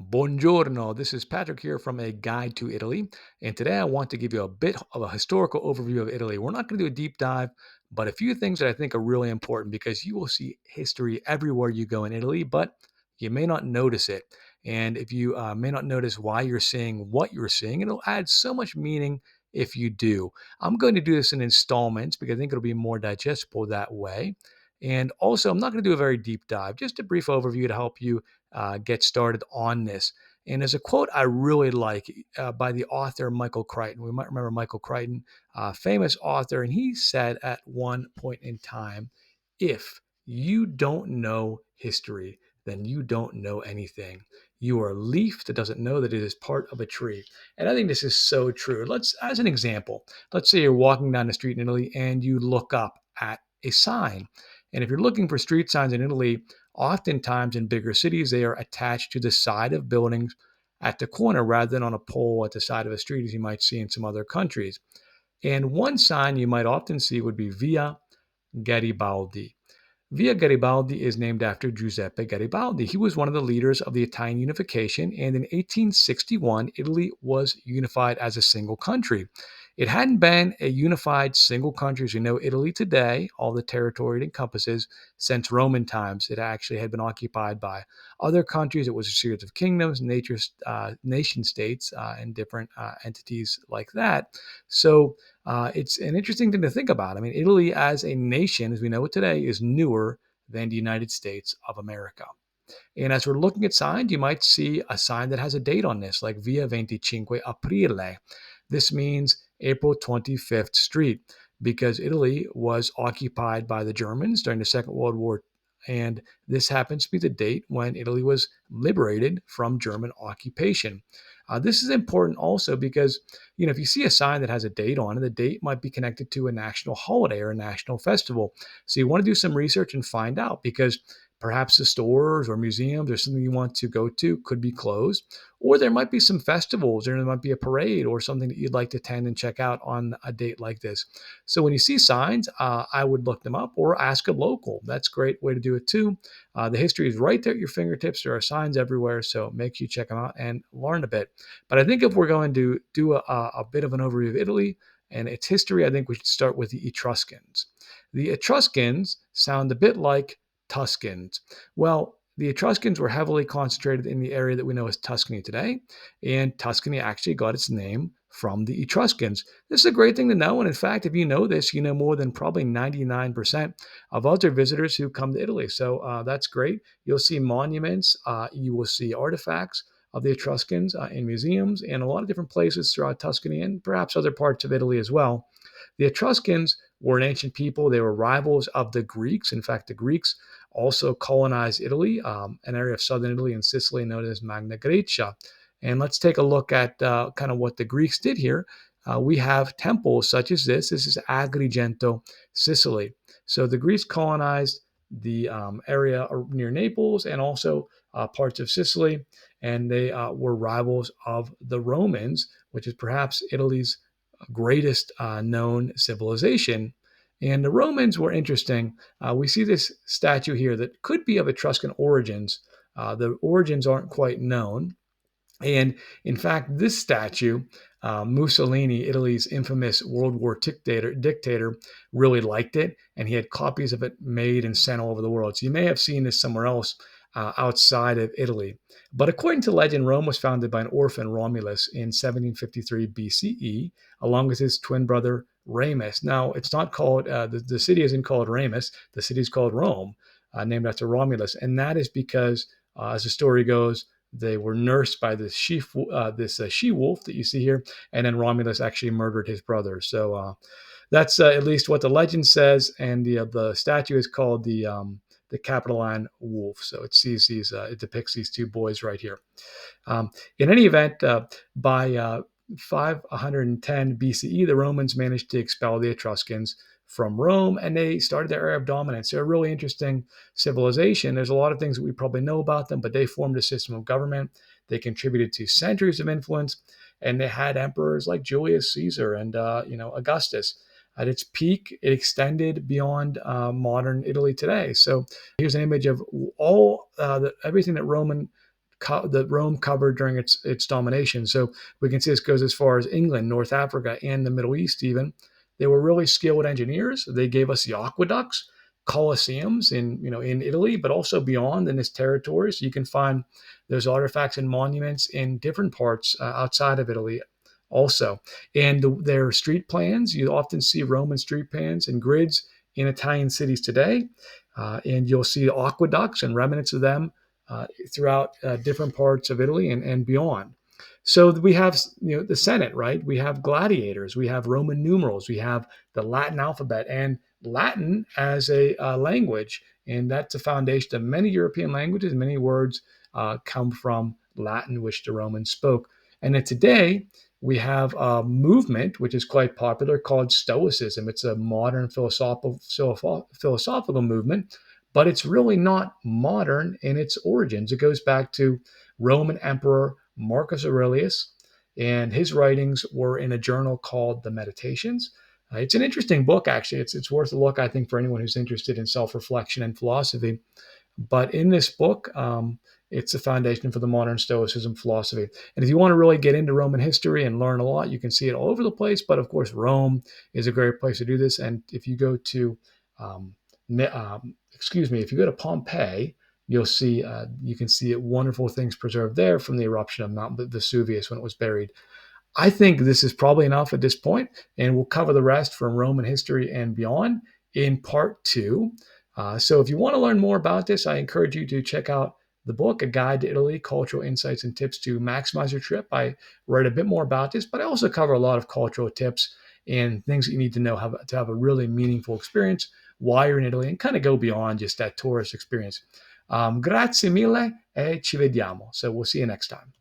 Buongiorno. This is Patrick here from A Guide to Italy. And today I want to give you a bit of a historical overview of Italy. We're not going to do a deep dive, but a few things that I think are really important because you will see history everywhere you go in Italy, but you may not notice it. And if you may not notice why you're seeing what you're seeing, it'll add so much meaning if you do. I'm going to do this in installments because I think it'll be more digestible that way. And also, I'm not going to do a very deep dive, just a brief overview to help you get started on this. And there's a quote I really like by the author Michael Crichton. We might remember Michael Crichton, famous author, and he said at one point in time, if you don't know history, then you don't know anything. You are a leaf that doesn't know that it is part of a tree. And I think this is so true. As an example, let's say you're walking down the street in Italy and you look up at a sign. And if you're looking for street signs in Italy, oftentimes in bigger cities, they are attached to the side of buildings at the corner rather than on a pole at the side of a street, as you might see in some other countries. And one sign you might often see would be Via Garibaldi. Via Garibaldi is named after Giuseppe Garibaldi. He was one of the leaders of the Italian unification, and in 1861, Italy was unified as a single country. It hadn't been a unified single country as we know Italy today, all the territory it encompasses, since Roman times. It actually had been occupied by other countries. It was a series of kingdoms, nation states, and different entities like that. So it's an interesting thing to think about. I mean, Italy as a nation, as we know it today, is newer than the United States of America. And as we're looking at signs, you might see a sign that has a date on this, like Via 25 Aprile. This means April 25th Street, because Italy was occupied by the Germans during the Second World War. And this happens to be the date when Italy was liberated from German occupation. This is important also because, if you see a sign that has a date on it, the date might be connected to a national holiday or a national festival. So you want to do some research and find out because perhaps the stores or museums or something you want to go to could be closed, or there might be some festivals, or there might be a parade or something that you'd like to attend and check out on a date like this. So when you see signs, I would look them up or ask a local. That's a great way to do it too. The history is right there at your fingertips. There are signs everywhere, so make sure you check them out and learn a bit. But I think if we're going to do a bit of an overview of Italy and its history, I think we should start with the Etruscans. The Etruscans sound a bit like Tuscans. Well, the Etruscans were heavily concentrated in the area that we know as Tuscany today, and Tuscany actually got its name from the Etruscans. This is a great thing to know, and in fact, if you know this, you know more than probably 99% of other visitors who come to Italy. So that's great. You'll see monuments, you will see artifacts of the Etruscans in museums and a lot of different places throughout Tuscany and perhaps other parts of Italy as well. The Etruscans were an ancient people. They were rivals of the Greeks. In fact, the Greeks also colonized Italy, an area of southern Italy and Sicily known as Magna Graecia. And let's take a look at kind of what the Greeks did here. We have temples such as this. This is Agrigento, Sicily. So the Greeks colonized the area near Naples and also parts of Sicily, and they were rivals of the Romans, which is perhaps Italy's greatest known civilization. And the Romans were interesting. We see this statue here that could be of Etruscan origins. The origins aren't quite known. And in fact, this statue, Mussolini, Italy's infamous World War dictator, really liked it, and he had copies of it made and sent all over the world. So you may have seen this somewhere else outside of Italy. But according to legend, Rome was founded by an orphan, Romulus, in 1753 BCE, along with his twin brother, Remus. Now, it's not called, the city isn't called Remus, the city is called Rome, named after Romulus. And that is because, as the story goes, they were nursed by this she wolf that you see here, and then Romulus actually murdered his brother. So that's at least what the legend says, and the statue is called the Capitoline Wolf. So it depicts these two boys right here. In any event, by 510 BCE, the Romans managed to expel the Etruscans from Rome, and they started their era of dominance. They're a really interesting civilization. There's a lot of things that we probably know about them, but they formed a system of government. They contributed to centuries of influence, and they had emperors like Julius Caesar and Augustus. At its peak, it extended beyond modern Italy today. So here's an image of everything that Roman that Rome covered during its domination. So we can see this goes as far as England, North Africa, and the Middle East even. They were really skilled engineers. They gave us the aqueducts, colosseums in Italy, but also beyond in this territory. So you can find those artifacts and monuments in different parts outside of Italy also. And their street plans, you often see Roman street plans and grids in Italian cities today. And you'll see aqueducts and remnants of them throughout different parts of Italy and beyond. So we have the Senate, right? We have gladiators, we have Roman numerals, we have the Latin alphabet, and Latin as a language, and that's a foundation of many European languages. Many words come from Latin, which the Romans spoke. And then today we have a movement which is quite popular called Stoicism. It's a modern philosophical movement, but it's really not modern in its origins. It goes back to Roman Emperor Marcus Aurelius, and his writings were in a journal called the Meditations. It's an interesting book, actually. It's worth a look, I think, for anyone who's interested in self reflection and philosophy. But in this book, it's the foundation for the modern Stoicism philosophy. And if you want to really get into Roman history and learn a lot, you can see it all over the place. But of course, Rome is a great place to do this. And if you go to, if you go to Pompeii, you can see wonderful things preserved there from the eruption of Mount Vesuvius when it was buried. I think this is probably enough at this point, and we'll cover the rest from Roman history and beyond in part two. So if you want to learn more about this, I encourage you to check out the book, A Guide to Italy, Cultural Insights and Tips to Maximize Your Trip. I write a bit more about this, but I also cover a lot of cultural tips and things that you need to know how to have a really meaningful experience while you're in Italy and kind of go beyond just that tourist experience. Grazie mille e ci vediamo. So we'll see you next time.